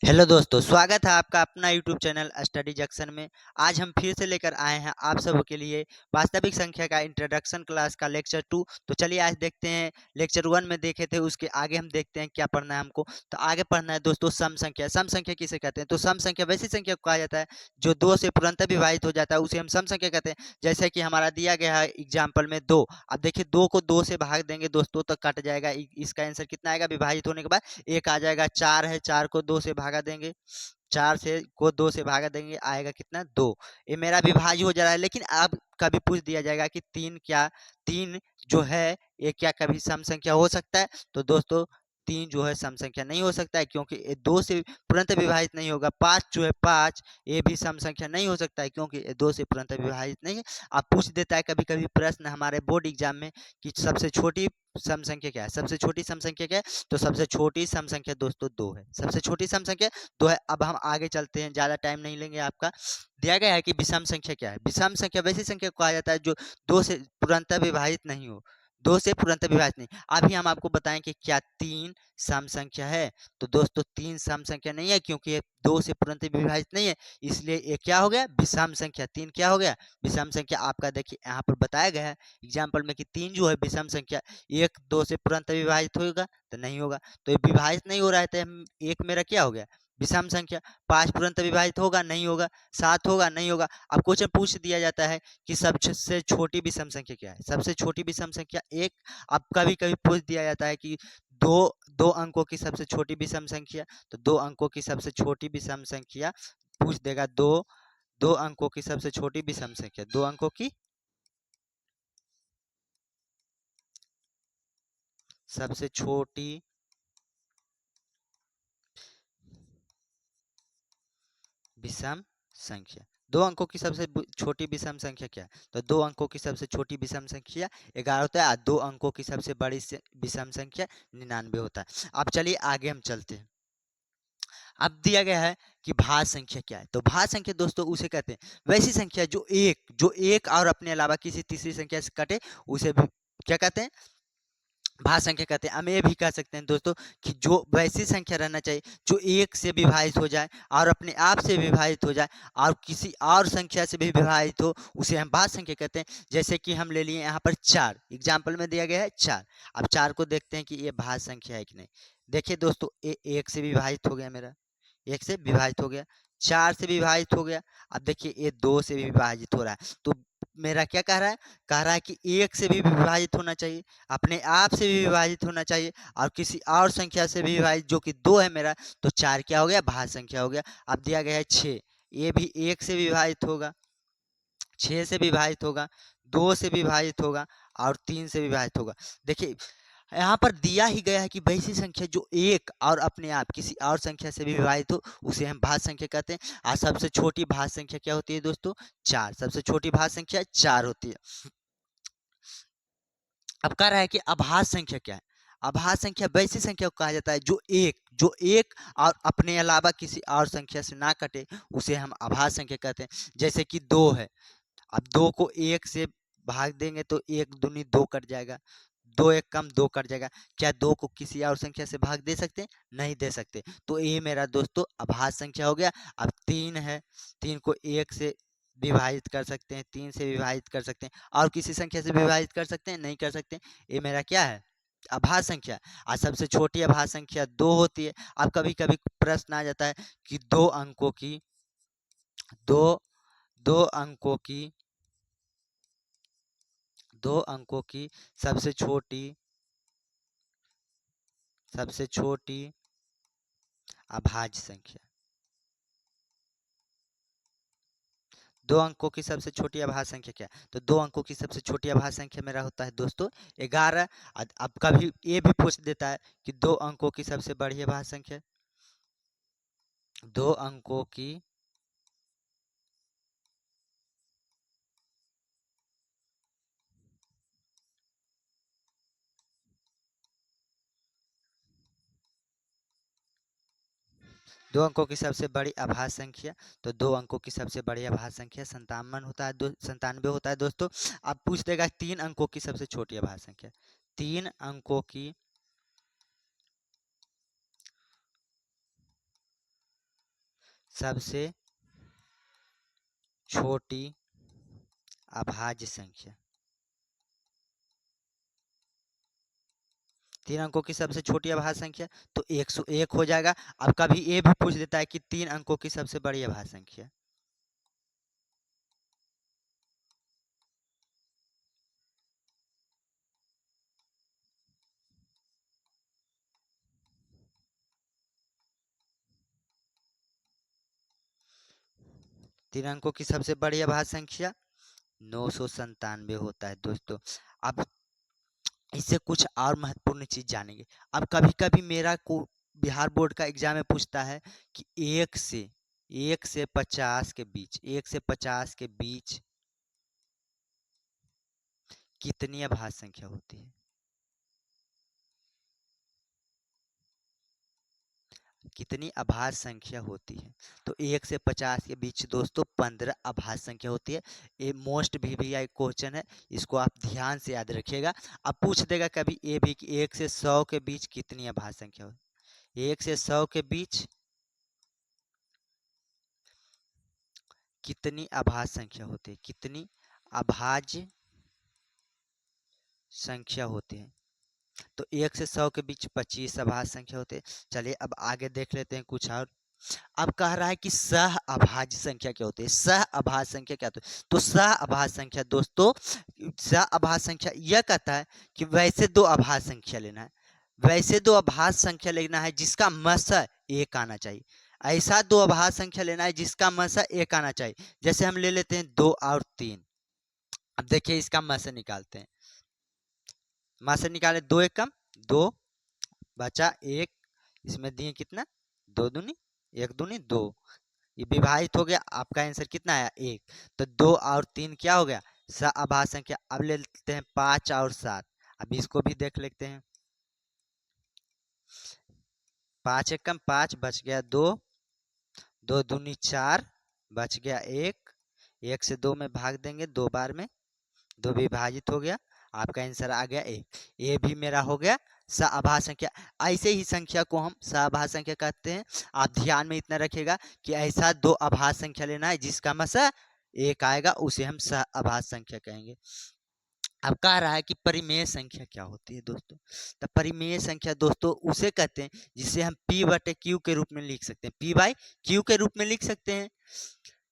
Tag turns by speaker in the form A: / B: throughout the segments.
A: Hello दोस्तों, स्वागत है आपका अपना यूट्यूब चैनल स्टडी जंक्शन में। आज हम फिर से लेकर आए हैं आप सब के लिए वास्तविक संख्या का इंट्रोडक्शन क्लास का लेक्चर 2। तो चलिए आज देखते हैं। लेक्चर 1 में देखे थे, उसके आगे हम देखते हैं क्या पढ़ना है हमको। तो आगे पढ़ना है दोस्तों सम संख्या। सम संख्या किसे कहते हैं? तो सम संख्या वैसी संख्या को कहा जाता है जो 2 से पूर्णतः विभाजित हो जाता है, उसे हम सम संख्या कहते हैं। जैसे कि हमारा दिया गया है एग्जाम्पल में 2। अब देखिए 2 को 2 से भाग देंगे दोस्तों तो कट जाएगा। इसका आंसर कितना आएगा? विभाजित होने के बाद 1 आ जाएगा। 4 है, 4 को 2 से भागा देंगे, 4 से को 2 से भागा देंगे, आएगा कितना? 2। ये मेरा विभाज्य हो जा रहा है। लेकिन अब कभी पूछ दिया जाएगा कि 3 क्या, 3 जो है ये क्या कभी सम संख्या हो सकता है? तो दोस्तों 3 जो है सम संख्या नहीं हो सकता है, क्योंकि ये 2 से पूर्णतः विभाजित नहीं होगा। 5 जो है 5 ये भी सम संख्या नहीं हो सकता है, क्योंकि ये 2 से पूर्णतः विभाजित नहीं है। अब पूछ देता है कभी कभी प्रश्न हमारे बोर्ड एग्जाम में कि सबसे छोटी सम संख्या क्या है? सबसे छोटी सम संख्या क्या है? तो सबसे छोटी सम संख्या दोस्तों 2 है। सबसे छोटी सम संख्या 2 है। अब हम आगे चलते हैं, ज़्यादा टाइम नहीं लेंगे आपका। दिया गया है कि विषम संख्या क्या है? विषम संख्या वैसी संख्या को कहा जाता है जो 2 से पूर्णतः विभाजित नहीं हो। 2 से पूर्णतः विभाजित नहीं। अभी हम आपको बताएं कि क्या 3 सम संख्या है? तो दोस्तों 3 सम संख्या नहीं है, क्योंकि ये 2 से पूर्णतः विभाजित नहीं है, इसलिए ये क्या हो गया? विषम संख्या। 3 क्या हो गया? विषम संख्या। आपका देखिए यहाँ पर बताया गया है एग्जाम्पल में कि 3 जो है विषम संख्या। 1 2 से पूर्णतः विभाजित होगा? तो नहीं होगा। तो ये विभाजित नहीं हो रहा है, तो एक मेरा क्या हो गया? विषम संख्या। 5 पूर्णतः विभाजित होगा? नहीं होगा। 7 होगा? नहीं होगा। अब क्वेश्चन पूछ दिया जाता है कि सबसे छोटी विषम संख्या क्या है? सबसे छोटी विषम संख्या 1। अब कभी कभी पूछ दिया जाता है कि दो दो अंकों की सबसे छोटी विषम संख्या। तो 2 अंकों की सबसे छोटी विषम संख्या पूछ देगा। 2 अंकों की सबसे छोटी विषम संख्या, 2 अंकों की सबसे छोटी विषम संख्या। 2 अंकों की सबसे छोटी विषम संख्या क्या है? तो 2 अंकों की सबसे छोटी विषम संख्या 11 होता है, और 2 अंकों की सबसे बड़ी विषम संख्या 99 होता है। अब चलिए आगे हम चलते हैं। अब दिया गया है कि भाज्य संख्या क्या है? तो भाज्य संख्या दोस्तों उसे कहते हैं वैसी संख्या जो एक और अपने अलावा किसी तीसरी संख्या से कटे, उसे भी क्या कहते हैं? भाज्य संख्या कहते हैं। हम ये भी कह सकते हैं दोस्तों कि जो वैसी संख्या रहना चाहिए जो 1 से विभाजित हो जाए और अपने आप से विभाजित हो जाए और किसी और संख्या से भी विभाजित हो, उसे हम भाज्य संख्या कहते हैं। जैसे कि हम ले लिए यहाँ पर 4, एग्जाम्पल में दिया गया है 4। अब 4 को देखते हैं कि ये भाज्य संख्या है कि नहीं। देखिए दोस्तों ये 1 से विभाजित हो गया, मेरा 1 से विभाजित हो गया, 4 से विभाजित हो गया। अब देखिए ये 2 से भी विभाजित हो रहा है। तो मेरा क्या कह रहा है? कह रहा है कि 1 से भी विभाजित होना चाहिए, अपने आप से भी विभाजित होना चाहिए और किसी और संख्या से भी विभाजित, जो कि 2 है मेरा। तो 4 क्या हो गया? भाज्य संख्या हो गया। अब दिया गया है 6, ये भी 1 से विभाजित होगा, 6 से विभाजित होगा, 2 से विभाजित होगा और 3 से विभाजित होगा। देखिए यहाँ पर दिया ही गया है कि वैसी संख्या जो 1 और अपने आप किसी और संख्या से भी विभाजित हो, उसे हम भाज्य संख्या कहते हैं। और सबसे छोटी भाज्य संख्या क्या होती है दोस्तों? 4। सबसे छोटी भाज्य संख्या 4 होती है। अब कह रहा है कि अभाज्य संख्या क्या है? अभाज्य संख्या वैसी संख्या को कहा जाता है जो एक और अपने अलावा किसी और संख्या से ना कटे, उसे हम अभाज्य संख्या कहते हैं। जैसे कि 2 है। अब 2 को 1 से भाग देंगे तो 1 दूनी 2 कट जाएगा, 2 एक कम 2 कट जाएगा। क्या 2 को किसी और संख्या से भाग दे सकते हैं? नहीं दे सकते। तो ये मेरा दोस्तों अभाज्य संख्या हो गया। अब 3 है, 3 को 1 से विभाजित कर सकते हैं, 3 से विभाजित कर सकते हैं और किसी संख्या से विभाजित कर सकते हैं? नहीं कर सकते। ये मेरा क्या है? अभाज्य संख्या। और सबसे छोटी अभाज्य संख्या 2 होती है। अब कभी कभी प्रश्न आ जाता है कि 2 दो अंकों की 2 अंकों की सबसे छोटी अभाज्य संख्या। 2 अंकों की सबसे छोटी अभाज्य संख्या क्या है? तो 2 अंकों की सबसे छोटी अभाज्य संख्या मेरा होता है दोस्तों 11। अब कभी ये भी पूछ देता है कि 2 अंकों की सबसे बड़ी अभाज्य संख्या। 2 अंकों की 2 अंकों की सबसे बड़ी अभाज्य संख्या। तो 2 अंकों की सबसे बड़ी अभाज्य संख्या 57 होता है, 97 होता है दोस्तों। अब पूछ देगा 3 अंकों की सबसे छोटी अभाज्य संख्या। 3 अंकों की सबसे छोटी अभाज्य संख्या। 3 अंकों की सबसे छोटी अभाज्य संख्या तो 101 हो जाएगा। अब कभी ये भी पूछ देता है कि 3 अंकों की सबसे बड़ी अभाज्य संख्या। 3 अंकों की सबसे बड़ी अभाज्य संख्या 997 होता है दोस्तों। अब इससे कुछ और महत्वपूर्ण चीज जानेंगे। अब कभी कभी मेरा को बिहार बोर्ड का एग्जाम में पूछता है कि 1 से 50 के बीच, 1 से 50 के बीच कितनी अभाज्य संख्या होती है। कितनी अभाज्य संख्या होती है। तो 1 से 50 के बीच दोस्तों 15 अभाज्य संख्या होती है। ये मोस्ट VVI क्वेश्चन है, इसको आप ध्यान से याद रखिएगा। अब पूछ देगा कभी ये भी कि 1 से 100 के बीच कितनी अभाज्य संख्या होती है। 1 से 100 के बीच कितनी अभाज्य संख्या होती है, कितनी अभाज्य संख्या होती है। तो 1 से 100 के बीच 25 अभाज्य संख्या होते हैं। चलिए अब आगे देख लेते हैं कुछ और। अब कह रहा है कि सह अभाज्य संख्या क्या होती है। सह अभाज्य संख्या क्या होती है। तो सह अभाज्य संख्या दोस्तों, सह अभाज्य संख्या यह कहता है कि वैसे दो अभाज्य संख्या लेना है, वैसे दो अभाज्य संख्या लेना है जिसका मसा 1 आना चाहिए। ऐसा दो अभाज्य संख्या लेना है जिसका मसा 1 आना चाहिए। जैसे हम ले लेते हैं 2 और 3। अब देखिए इसका मसा निकालते हैं। मसा निकाले 2 एकम 2 बचा 1, इसमें दिए कितना 2 दूनी 1 दूनी 2, ये विभाजित हो गया। आपका आंसर कितना आया 1। तो 2 और 3 क्या हो गया अभाज्य संख्या। अब ले लेते हैं 5 और 7। अब इसको भी देख लेते हैं। 5 एकम 5 बच गया 2, 2 दूनी 4 बच गया 1, 1 से 2 में भाग देंगे 2 बार में, 2 विभाजित हो गया। आपका आंसर आ गया 1। ये भी मेरा हो गया सअभाज्य संख्या। ऐसे ही संख्या को हम सअभाज्य संख्या कहते हैं। आप ध्यान में इतना रखिएगा कि ऐसा दो अभाज्य संख्या लेना है जिसका मसा 1 आएगा, उसे हम सअभाज्य संख्या कहेंगे। अब कह रहा है कि परिमेय संख्या क्या होती है दोस्तों। तो परिमेय संख्या दोस्तों उसे कहते हैं जिसे हम P/Q के रूप में लिख सकते हैं, P/Q के रूप में लिख सकते हैं,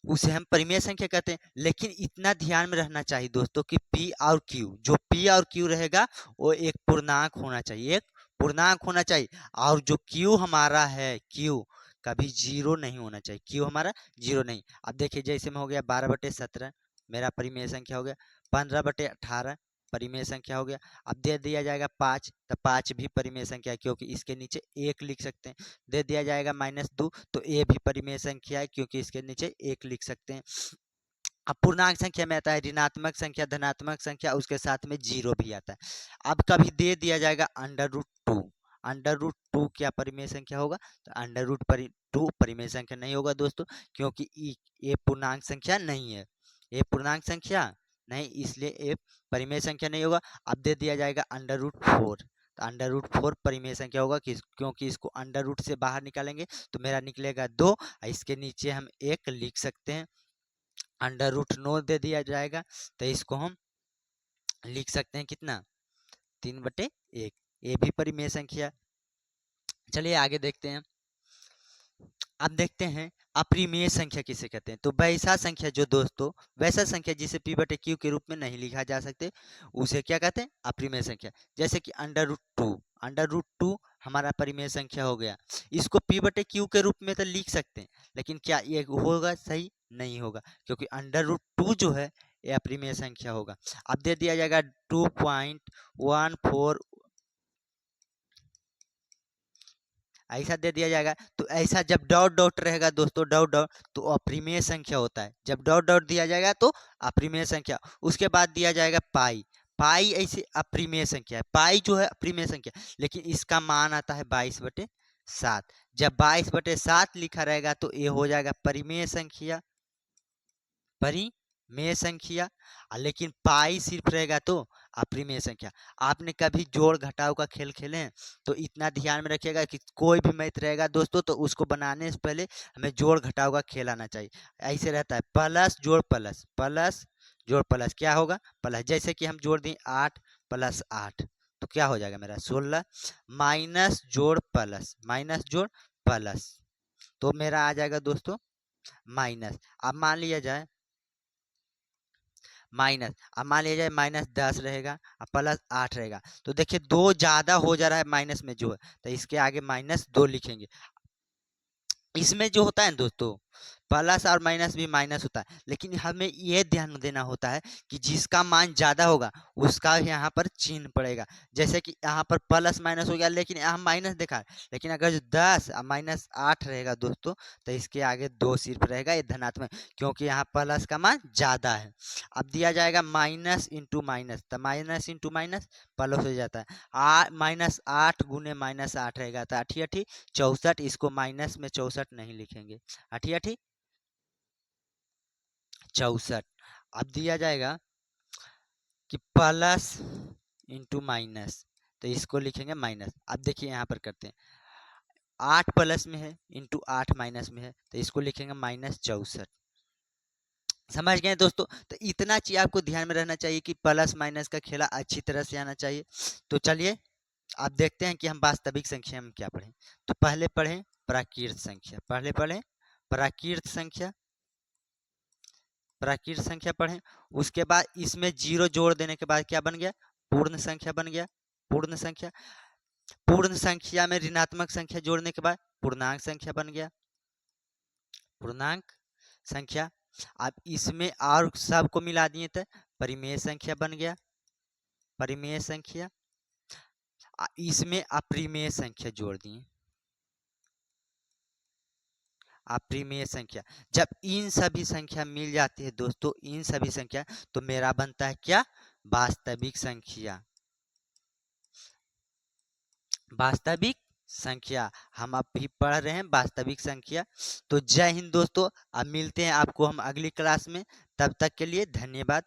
A: उसे हम परिमेय संख्या कहते हैं। लेकिन इतना ध्यान में रहना चाहिए दोस्तों कि P और Q, जो P और Q रहेगा वो एक पूर्णांक होना चाहिए, एक पूर्णांक होना चाहिए। और जो Q हमारा है, Q कभी 0 नहीं होना चाहिए, Q हमारा 0 नहीं। अब देखिए जैसे में हो गया 12/17 मेरा परिमेय संख्या हो गया, 15/18 परिमेय संख्या हो गया। अब दे दिया जाएगा 5, तो 5 भी परिमेय संख्या है क्योंकि इसके नीचे 1 लिख सकते हैं। दे दिया जाएगा -2, तो ये भी परिमेय संख्या है क्योंकि इसके नीचे 1 लिख सकते हैं। अब पूर्णांक संख्या में आता है ऋणात्मक संख्या, धनात्मक संख्या, उसके साथ में 0 भी आता है। अब कभी दे दिया जाएगा √2, √2 क्या परिमेय संख्या होगा। तो √2 परिमेय संख्या नहीं होगा दोस्तों, क्योंकि ये पूर्णांक संख्या नहीं है, ये पूर्णांक संख्या नहीं, इसलिए ये परिमेय संख्या नहीं होगा। अब दे दिया जाएगा √4, तो √4 परिमेय संख्या होगा क्योंकि इसको अंडर रूट से बाहर निकालेंगे तो मेरा निकलेगा 2, इसके नीचे हम 1 लिख सकते हैं। √9 दे दिया जाएगा तो इसको हम लिख सकते हैं कितना 3/1, ये भी परिमेय संख्या। चलिए आगे देखते हैं। अब देखते हैं अप्रिमेय संख्या किसे कहते हैं। तो वैसा संख्या जो दोस्तों, वैसा संख्या जिसे P/Q के रूप में नहीं लिखा जा सकते उसे क्या कहते हैं अप्रिमेय संख्या। जैसे कि √2 हमारा परिमेय संख्या हो गया। इसको P/Q के रूप में तो लिख सकते हैं, लेकिन क्या ये होगा सही नहीं होगा, क्योंकि √2 जो है ये अप्रिमेय संख्या होगा। अब दे दिया जाएगा 2.14, ऐसा दे दिया जाएगा। तो ऐसा जब डॉट डॉट रहेगा दोस्तों, डॉट डॉट, तो अप्रिमेय संख्या होता है। जब डॉट डॉट दिया जाएगा तो अप्रिमेय संख्या। उसके बाद दिया जाएगा पाई, पाई ऐसे अप्रिमेय संख्या है, पाई जो है अप्रिमेय संख्या, लेकिन इसका मान आता है 22/7। जब 22/7 लिखा रहेगा तो ये हो जाएगा परिमेय संख्या, परिमेय संख्या। लेकिन पाई सिर्फ रहेगा तो अप्रिमेय संख्या। आपने कभी जोड़ घटाव का खेल खेले हैं? तो इतना ध्यान में रखिएगा कि कोई भी मैथ रहेगा दोस्तों, तो उसको बनाने से पहले हमें जोड़ घटाव का खेल आना चाहिए। ऐसे रहता है, प्लस जोड़ प्लस, प्लस जोड़ प्लस, क्या होगा? प्लस। जैसे कि हम जोड़ दें 8 प्लस 8, तो क्या हो जाएगा मेरा 16, माइनस जोड़ प्लस, माइनस जोड़ प्लस, तो मेरा आ जाएगा दोस्तों माइनस। अब मान लिया जाए माइनस, अब मान लिया जाए -10 रहेगा और +8 रहेगा, तो देखिए 2 ज़्यादा हो जा रहा है माइनस में जो है, तो इसके आगे -2 लिखेंगे। इसमें जो होता है ना दोस्तों, प्लस और माइनस भी माइनस होता है, लेकिन हमें ये ध्यान देना होता है कि जिसका मान ज़्यादा होगा उसका यहाँ पर चिन्ह पड़ेगा। जैसे कि यहाँ पर प्लस माइनस हो गया, लेकिन यहाँ माइनस देखा है, लेकिन अगर जो 10 और -8 रहेगा दोस्तों, तो इसके आगे 2 सिर्फ रहेगा, ये धनात्मक, क्योंकि यहाँ प्लस का मान ज़्यादा है। अब दिया जाएगा माइनस इंटू माइनस, तो माइनस इंटू माइनस प्लस हो जाता है। -8 गुने -8 रहेगा, तो अठी अठी 64, इसको माइनस में 64 नहीं लिखेंगे, अठी अठी 64। अब दिया जाएगा कि प्लस इंटू माइनस, तो इसको लिखेंगे माइनस। अब देखिए यहाँ पर करते हैं, 8 प्लस में है इंटू 8 माइनस में है, तो इसको लिखेंगे -64। समझ गए दोस्तों? तो इतना चीज आपको ध्यान में रहना चाहिए कि प्लस माइनस का खेला अच्छी तरह से आना चाहिए। तो चलिए आप देखते हैं कि हम वास्तविक संख्या में क्या पढ़ें। तो पहले पढ़ें प्राकृत संख्या, पहले पढ़ें प्राकृत संख्या, प्राकृत संख्या पढ़ें। उसके बाद इसमें जीरो जोड़ देने के बाद क्या बन गया? पूर्ण संख्या बन गया, पूर्ण संख्या। पूर्ण संख्या में ऋणात्मक संख्या जोड़ने के बाद पूर्णांक संख्या बन गया, पूर्णांक संख्या। अब इसमें और सबको मिला दिए तो परिमेय संख्या बन गया, परिमेय संख्या। इसमें अप्रिमेय संख्या जोड़ दिए, अप्रिमेय संख्या। जब इन सभी संख्या मिल जाती है दोस्तों, इन सभी संख्या, तो मेरा बनता है क्या? वास्तविक संख्या, वास्तविक संख्या। हम अब भी पढ़ रहे हैं वास्तविक संख्या। तो जय हिंद दोस्तों, अब मिलते हैं आपको हम अगली क्लास में, तब तक के लिए धन्यवाद।